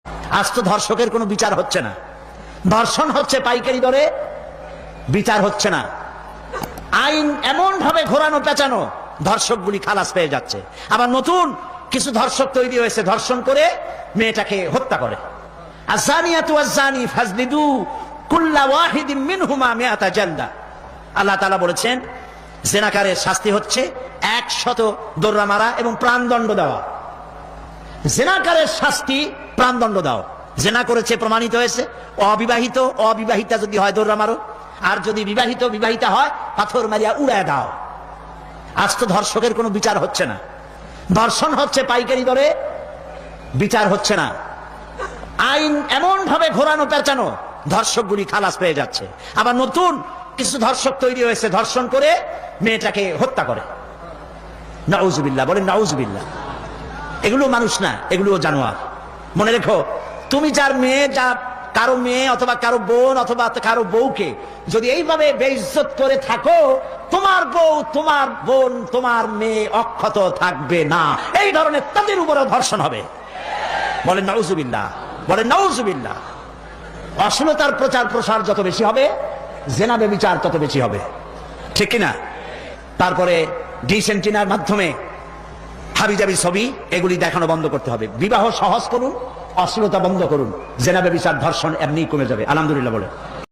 আজ তো ধর্ষকের কোনো বিচার হচ্ছে না, ধর্ষণ হচ্ছে পাইকারি দরে, বিচার হচ্ছে না। আইন এমন ভাবে ঘোরানো পেঁচানো, ধর্ষকগুলি খালাস পেয়ে যাচ্ছে। আবার নতুন কিছু ধর্ষক তৈরি হয়েছে, ধর্ষণ করে মেয়েটাকে হত্যা করে। আযানিয়াতু ওয়াযানি ফাজলিদু কুল্লা ওয়াহিদিন মিনহুমা মিআতা জালদা। আল্লাহ তাআলা বলেছেন জেনাকারের শাস্তি হচ্ছে 100 দোররা মারা এবং প্রাণদণ্ড দেওয়া। জেনাকারের শাস্তি প্রাণদণ্ড দাও। জেনা করেছে প্রমাণিত হয়েছে, অবিবাহিত অবিবাহিতা যদি হয় দোররা মারো, আর যদি বিবাহিত বিবাহিতা হয় পাথর মারিয়া উড়ায় দাও। আজ তো ধর্ষকের কোনো বিচার হচ্ছে না, ধর্ষণ হচ্ছে পাইকারি দরে, বিচার হচ্ছে না। আইন এমন ভাবে ঘোরানো পেঁচানো, ধর্ষকগুলি খালাস পেয়ে যাচ্ছে। আবার নতুন কিছু ধর্ষক তৈরি হয়েছে, ধর্ষণ করে মেয়েটাকে হত্যা করে। নাউজুবিল্লাহ, বলেন নাউজুবিল্লাহ। এগুলো মানুষ না, এগুলো জানোয়ার। মনে রেখো, তুমি যার মেয়ে, যা কারো মেয়ে অথবা কারো বোন অথবা কারো বউকে যদি এইভাবে বেইজ্জত করে থাকো, তোমার বউ, তোমার বোন, তোমার মেয়ে অক্ষত থাকবে না। এই ধরনের তাদের উপরেও ধর্ষণ হবে। বলেন নাউজুবিল্লাহ, বলেন নাউজুবিল্লাহ। অশ্লীলতার প্রচার প্রসার যত বেশি হবে, জেনা ব্যভিচার তত বেশি হবে, ঠিক কিনা? তারপরে ডিসেন্টিনার মাধ্যমে হাবিজাবি ছবি এগুলি দেখানো বন্ধ করতে হবে। বিবাহ সহজ করুন, অশ্লীলতা বন্ধ করুন, জেনা ব্যভিচার ধর্ষণ এমনি কমে যাবে। আলহামদুলিল্লাহ বলে।